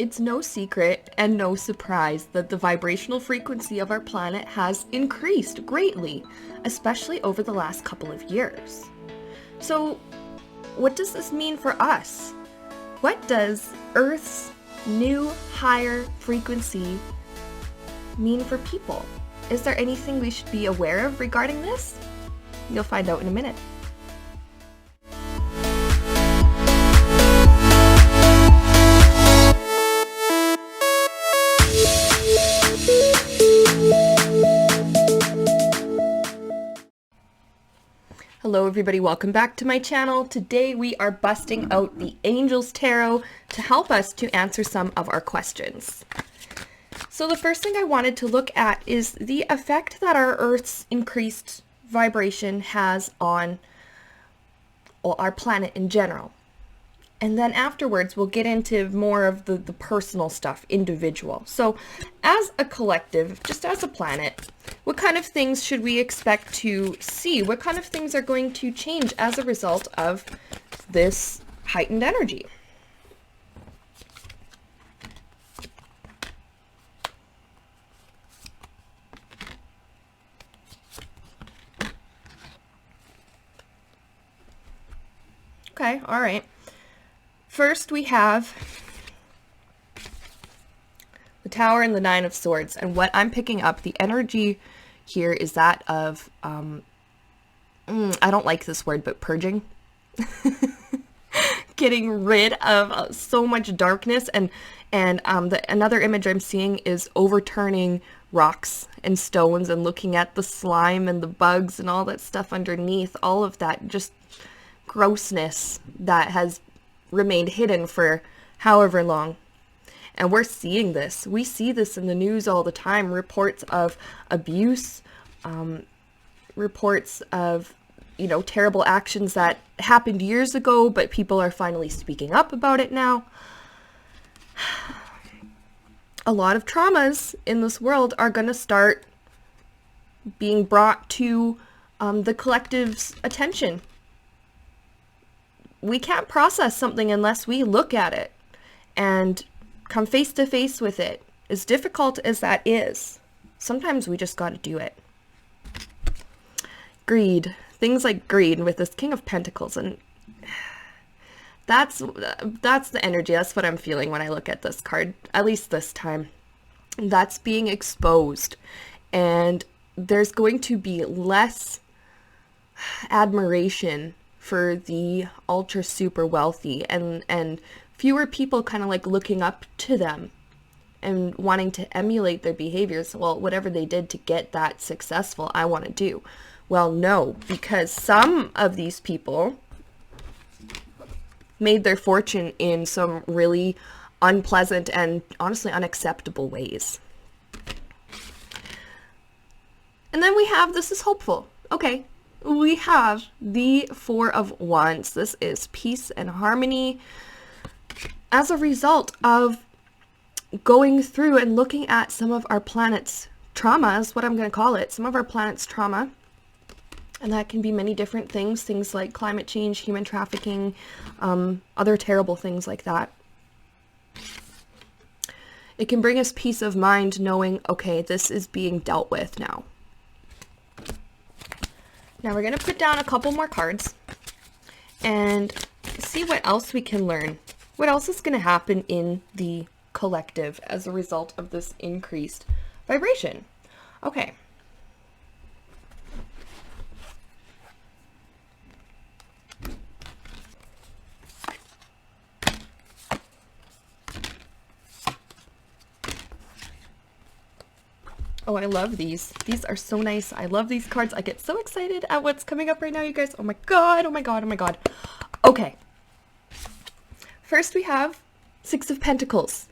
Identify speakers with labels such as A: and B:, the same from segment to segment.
A: It's no secret and no surprise that the vibrational frequency of our planet has increased greatly, especially over the last couple of years. So, what does this mean for us? What does Earth's new, higher frequency mean for people? Is there anything we should be aware of regarding this? You'll find out in a minute. Hello everybody, welcome back to my channel. Today we are busting out the Angels Tarot to help us to answer some of our questions. So the first thing I wanted to look at is the effect that our Earth's increased vibration has on our planet in general. And then afterwards we'll get into more of the personal stuff, individual. So as a collective, just as a planet, what kind of things should we expect to see? What kind of things are going to change as a result of this heightened energy? Okay, all right. First we have the Tower and the Nine of Swords, and what I'm picking up, the energy here is that of, I don't like this word, but purging. Getting rid of so much darkness, and another image I'm seeing is overturning rocks and stones and looking at the slime and the bugs and all that stuff underneath, all of that just grossness that has remained hidden for however long. And we're seeing this. We see this in the news all the time. Reports of abuse, reports of, terrible actions that happened years ago, but people are finally speaking up about it now. A lot of traumas in this world are going to start being brought to the collective's attention. We can't process something unless we look at it and come face to face with it. As difficult as that is, sometimes we just gotta do it. Greed. Things like greed with this King of Pentacles, and that's the energy. That's what I'm feeling when I look at this card, at least this time. That's being exposed, and there's going to be less admiration for the ultra super wealthy, and fewer people kind of like looking up to them and wanting to emulate their behaviors. Well, whatever they did to get that successful, I want to do. Well, no, because some of these people made their fortune in some really unpleasant and honestly unacceptable ways. And then we have, this is hopeful. Okay. We have the Four of Wands. This is peace and harmony. As a result of going through and looking at some of our planet's trauma, is what I'm going to call it, some of our planet's trauma, and that can be many different things, things like climate change, human trafficking, other terrible things like that. It can bring us peace of mind knowing, okay, this is being dealt with now. Now we're going to put down a couple more cards and see what else we can learn. What else is going to happen in the collective as a result of this increased vibration? Okay. Oh, I love these. These are so nice. I love these cards. I get so excited at what's coming up right now, you guys. Oh my god, oh my god, oh my god. Okay. First we have Six of Pentacles.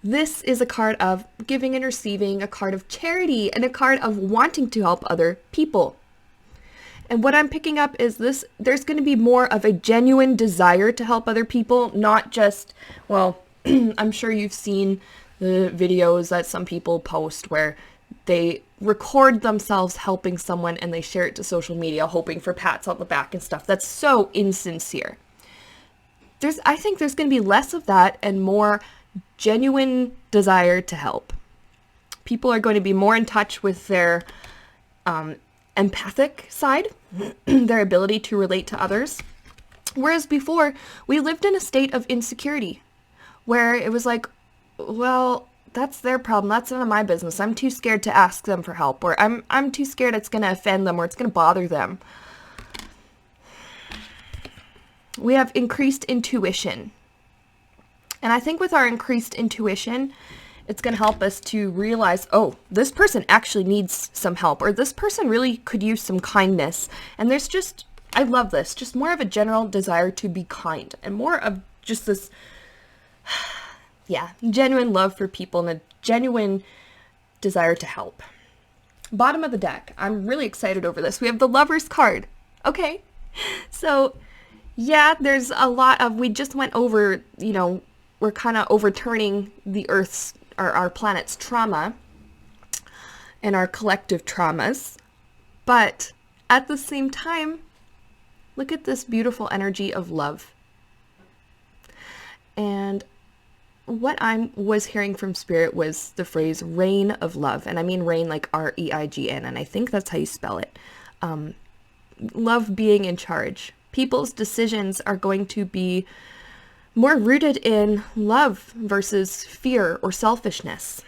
A: This is a card of giving and receiving, a card of charity, and a card of wanting to help other people. And what I'm picking up is this, there's going to be more of a genuine desire to help other people, not just, well, I'm sure you've seen the videos that some people post where they record themselves helping someone and they share it to social media hoping for pats on the back and stuff. That's so insincere. I think there's going to be less of that and more genuine desire to help. People are going to be more in touch with their empathic side, their ability to relate to others. Whereas before, we lived in a state of insecurity, where it was like, well, that's their problem. That's none of my business. I'm too scared to ask them for help, or I'm too scared it's going to offend them, or it's going to bother them. We have increased intuition. And I think with our increased intuition, it's going to help us to realize, oh, this person actually needs some help, or this person really could use some kindness. And there's just, I love this, just more of a general desire to be kind, and more of just this, genuine love for people and a genuine desire to help. Bottom of the deck. I'm really excited over this. We have the Lover's card. Okay. So, yeah, there's a lot of, we just went over, we're kind of overturning the Earth's, our planet's trauma and our collective traumas. But at the same time, look at this beautiful energy of love. And what I was hearing from Spirit was the phrase reign of love. And I mean reign like R-E-I-G-N. And I think that's how you spell it. Love being in charge. People's decisions are going to be more rooted in love versus fear or selfishness.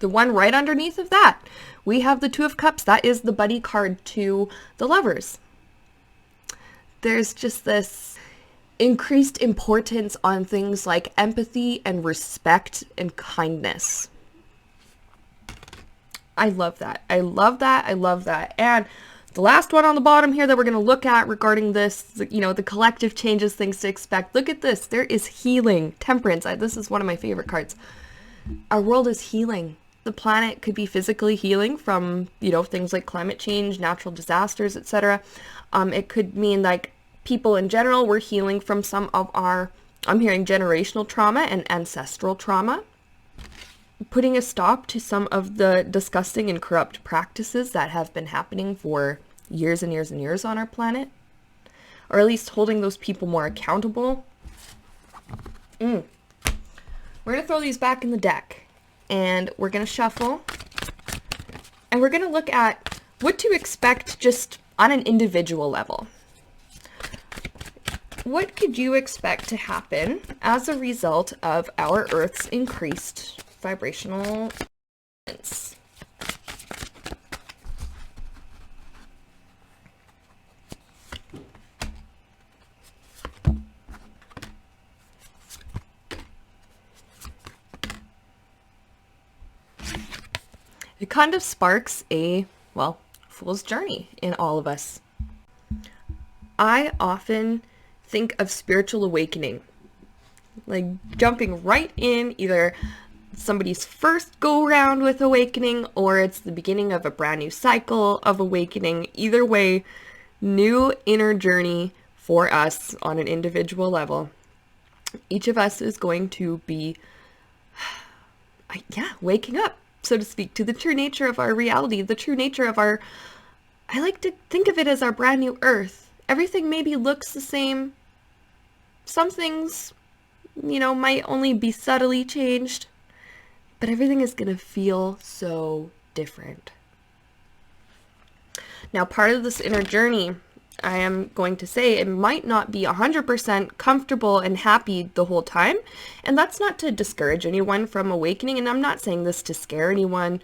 A: The one right underneath of that, we have the Two of Cups. That is the buddy card to the Lovers. There's just this increased importance on things like empathy and respect and kindness. I love that. I love that. I love that. And the last one on the bottom here that we're going to look at regarding this, the collective changes, things to expect. Look at this. There is healing. Temperance. This is one of my favorite cards. Our world is healing. The planet could be physically healing from, things like climate change, natural disasters, etc. It could mean like people in general were healing from some of our, I'm hearing generational trauma and ancestral trauma. Putting a stop to some of the disgusting and corrupt practices that have been happening for years and years and years on our planet, or at least holding those people more accountable. We're going to throw these back in the deck, and we're going to shuffle, and we're going to look at what to expect just on an individual level. What could you expect to happen as a result of our Earth's increased vibrational frequency? It kind of sparks a, fool's journey in all of us. I often think of spiritual awakening, like jumping right in either somebody's first go round with awakening, or it's the beginning of a brand new cycle of awakening. Either way, new inner journey for us on an individual level. Each of us is going to be, waking up, so to speak, to the true nature of our reality, the true nature of our, I like to think of it as our brand new Earth. Everything maybe looks the same. Some things, might only be subtly changed, but everything is going to feel so different. Now, part of this inner journey, I am going to say it might not be 100% comfortable and happy the whole time. And that's not to discourage anyone from awakening. And I'm not saying this to scare anyone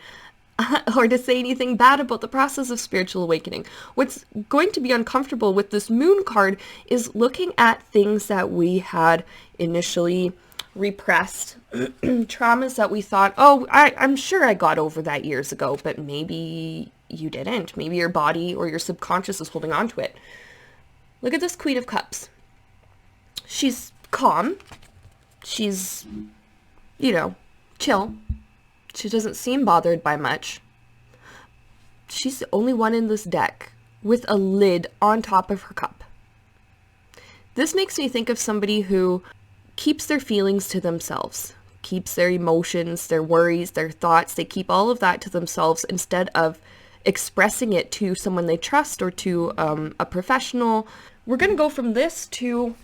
A: or to say anything bad about the process of spiritual awakening. What's going to be uncomfortable with this moon card is looking at things that we had initially repressed, traumas that we thought, I'm sure I got over that years ago, but maybe you didn't. Maybe your body or your subconscious is holding on to it. Look at this Queen of Cups. She's calm. She's, chill. She doesn't seem bothered by much. She's the only one in this deck with a lid on top of her cup. This makes me think of somebody who keeps their feelings to themselves, keeps their emotions, their worries, their thoughts. They keep all of that to themselves instead of expressing it to someone they trust or to a professional. We're going to go from this to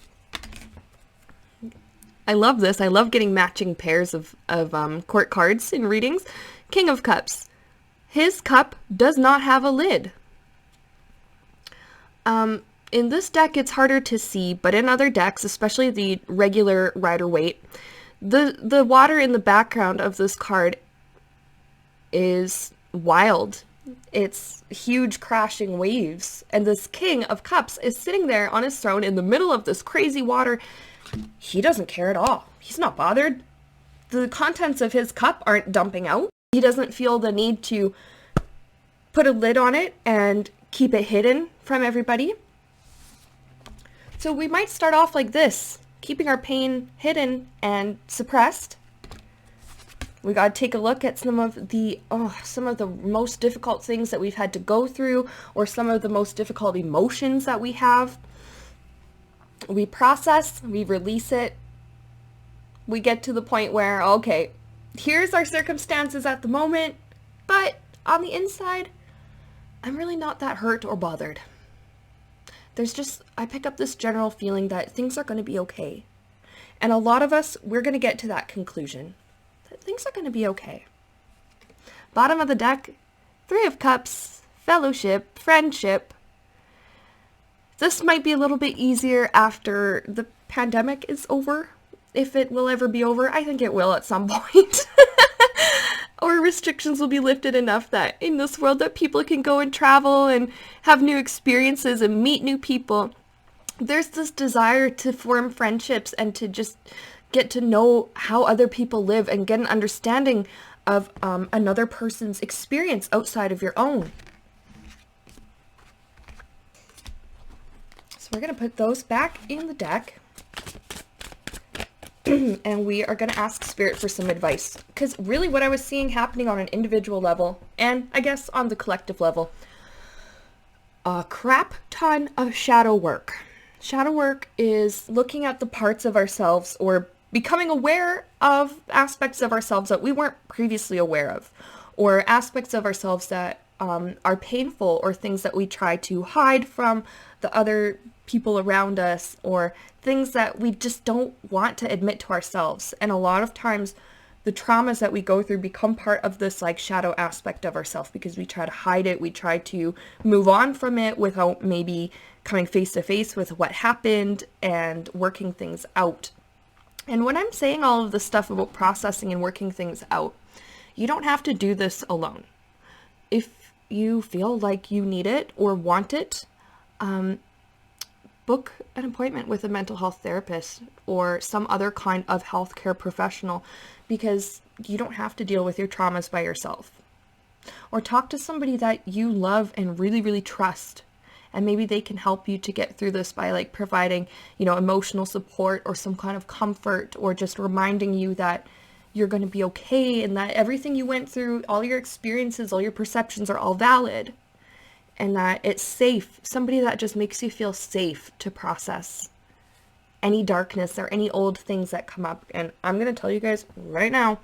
A: I love this. I love getting matching pairs of court cards in readings. King of Cups. His cup does not have a lid. In this deck, it's harder to see, but in other decks, especially the regular Rider-Waite, the water in the background of this card is wild. It's huge crashing waves, and this King of Cups is sitting there on his throne in the middle of this crazy water. He doesn't care at all. He's not bothered. The contents of his cup aren't dumping out. He doesn't feel the need to put a lid on it and keep it hidden from everybody. So we might start off like this, keeping our pain hidden and suppressed. We got to take a look at some of the most difficult things that we've had to go through, or some of the most difficult emotions that we have. We process, we release it. We get to the point where, okay, here's our circumstances at the moment, but on the inside, I'm really not that hurt or bothered. I pick up this general feeling that things are going to be okay. And a lot of us, we're going to get to that conclusion. Things are going to be okay. Bottom of the deck, Three of Cups, fellowship, friendship. This might be a little bit easier after the pandemic is over. If it will ever be over, I think it will at some point. Or restrictions will be lifted enough that in this world that people can go and travel and have new experiences and meet new people. There's this desire to form friendships and to just get to know how other people live and get an understanding of another person's experience outside of your own. So we're going to put those back in the deck. And we are going to ask Spirit for some advice. Because really what I was seeing happening on an individual level, and I guess on the collective level, a crap ton of shadow work. Shadow work is looking at the parts of ourselves or becoming aware of aspects of ourselves that we weren't previously aware of, or aspects of ourselves that are painful, or things that we try to hide from the other people around us, or things that we just don't want to admit to ourselves. And a lot of times the traumas that we go through become part of this like shadow aspect of ourselves because we try to hide it. We try to move on from it without maybe coming face to face with what happened and working things out. And when I'm saying all of this stuff about processing and working things out, you don't have to do this alone. If you feel like you need it or want it, book an appointment with a mental health therapist or some other kind of healthcare professional, because you don't have to deal with your traumas by yourself. Or talk to somebody that you love and really, really trust, and maybe they can help you to get through this by like providing, emotional support or some kind of comfort, or just reminding you that you're going to be okay and that everything you went through, all your experiences, all your perceptions are all valid. And that it's safe. Somebody that just makes you feel safe to process any darkness or any old things that come up. And I'm going to tell you guys right now,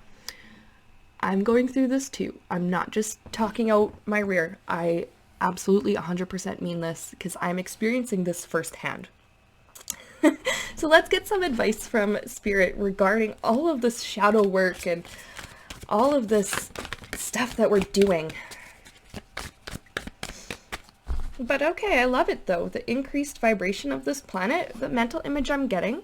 A: I'm going through this too. I'm not just talking out my rear. I absolutely 100% mean this because I'm experiencing this firsthand. So let's get some advice from Spirit regarding all of this shadow work and all of this stuff that we're doing. But okay, I love it though. The increased vibration of this planet, the mental image I'm getting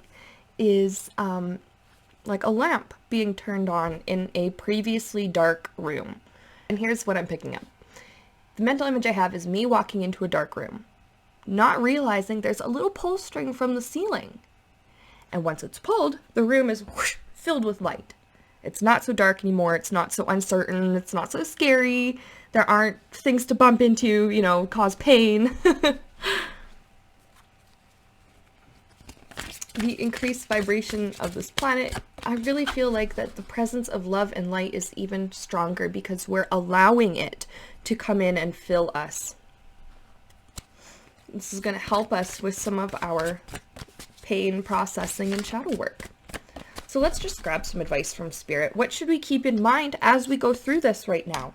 A: is like a lamp being turned on in a previously dark room. And here's what I'm picking up. The mental image I have is me walking into a dark room, not realizing there's a little pull string from the ceiling. And once it's pulled, the room is whoosh, filled with light. It's not so dark anymore. It's not so uncertain. It's not so scary. There aren't things to bump into, cause pain. The increased vibration of this planet, I really feel like that the presence of love and light is even stronger because we're allowing it to come in and fill us. This is going to help us with some of our pain processing and shadow work. So let's just grab some advice from Spirit. What should we keep in mind as we go through this right now?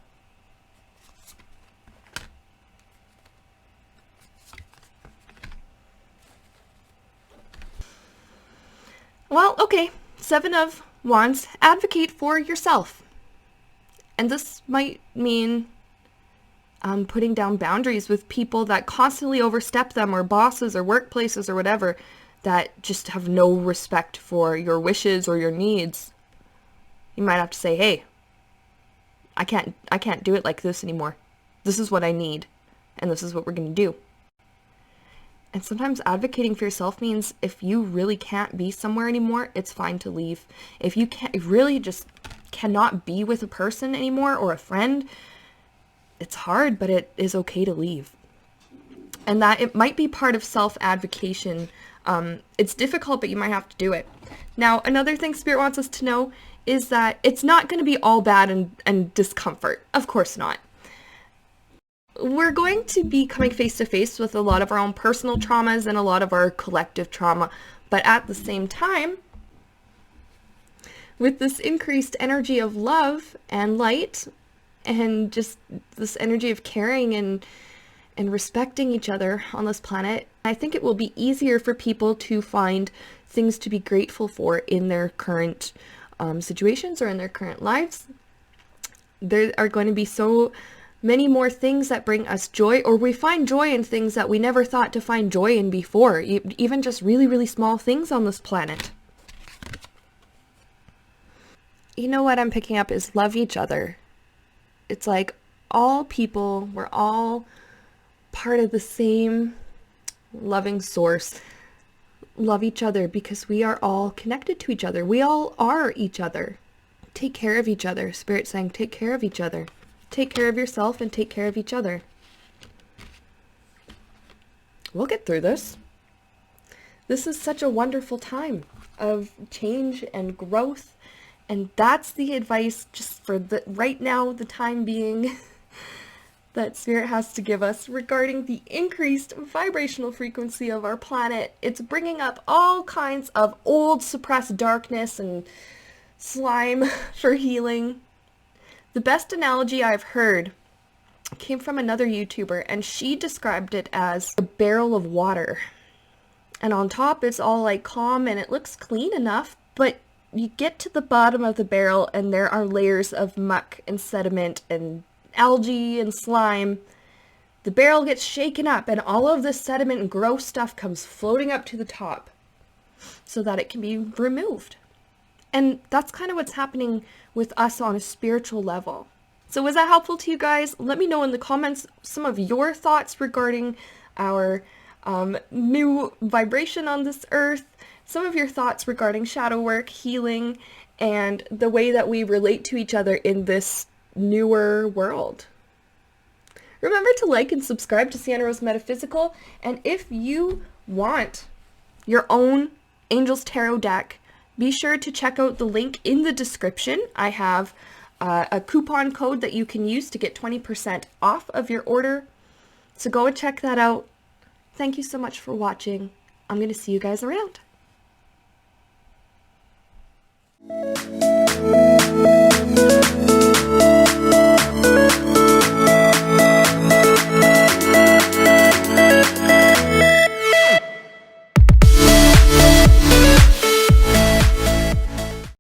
A: Well, okay, Seven of Wands, advocate for yourself. And this might mean putting down boundaries with people that constantly overstep them, or bosses or workplaces or whatever, that just have no respect for your wishes or your needs. You might have to say, hey, I can't do it like this anymore. This is what I need, and this is what we're going to do. And sometimes advocating for yourself means if you really can't be somewhere anymore, it's fine to leave. If you really just cannot be with a person anymore or a friend, it's hard, but it is okay to leave. And that it might be part of self-advocation. It's difficult, but you might have to do it. Now, another thing Spirit wants us to know is that it's not going to be all bad and discomfort. Of course not. We're going to be coming face to face with a lot of our own personal traumas and a lot of our collective trauma. But at the same time, with this increased energy of love and light and just this energy of caring and respecting each other on this planet, I think it will be easier for people to find things to be grateful for in their current situations or in their current lives. There are going to be so many more things that bring us joy, or we find joy in things that we never thought to find joy in before, even just really, really small things on this planet. You know what I'm picking up is love each other. It's like all people, we're all part of the same loving source. Love each other because we are all connected to each other. We all are each other. Take care of each other. Spirit saying, take care of each other. Take care of yourself and take care of each other. We'll get through this. This is such a wonderful time of change and growth. And that's the advice just for the right now, the time being, that Spirit has to give us regarding the increased vibrational frequency of our planet. It's bringing up all kinds of old suppressed darkness and slime for healing. The best analogy I've heard came from another YouTuber, and she described it as a barrel of water. And on top it's all like calm and it looks clean enough, but you get to the bottom of the barrel and there are layers of muck and sediment and algae and slime. The barrel gets shaken up and all of this sediment and gross stuff comes floating up to the top so that it can be removed. And that's kind of what's happening with us on a spiritual level. So was that helpful to you guys? Let me know in the comments some of your thoughts regarding our new vibration on this earth, some of your thoughts regarding shadow work, healing, and the way that we relate to each other in this newer world. Remember to like and subscribe to Sienna Rose Metaphysical, and if you want your own Angels Tarot deck, be sure to check out the link in the description. I have a coupon code that you can use to get 20% off of your order. So go and check that out. Thank you so much for watching. I'm going to see you guys around.